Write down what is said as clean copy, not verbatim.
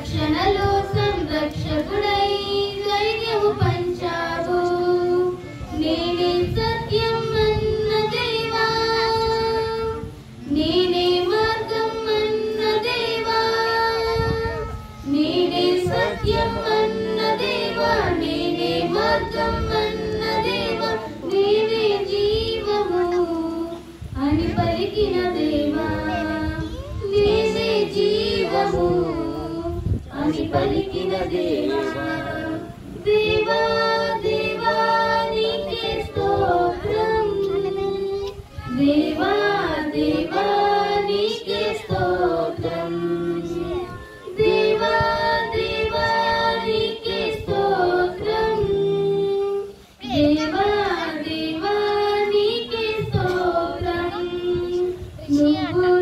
రక్షణలో సంరక్షకుడై ధైర్యము పంచావు. నేనే సత్యం అన్న దేవా, నేనే మార్గం అన్న దేవా, నేనే సత్యం అన్న దేవా, నేనే మార్గం అన్న దేవా, నేనే జీవము అని పలికిన దేవా, నేనే జీవము అని పలికిన దేవా. దేవా దేవా నీకే స్తోత్రం, దేవా దేవా నీకే స్తోత్రం, దేవా దేవా నీకే స్తోత్రం, దేవా దేవా నీకే స్తోత్రం. నువ్వు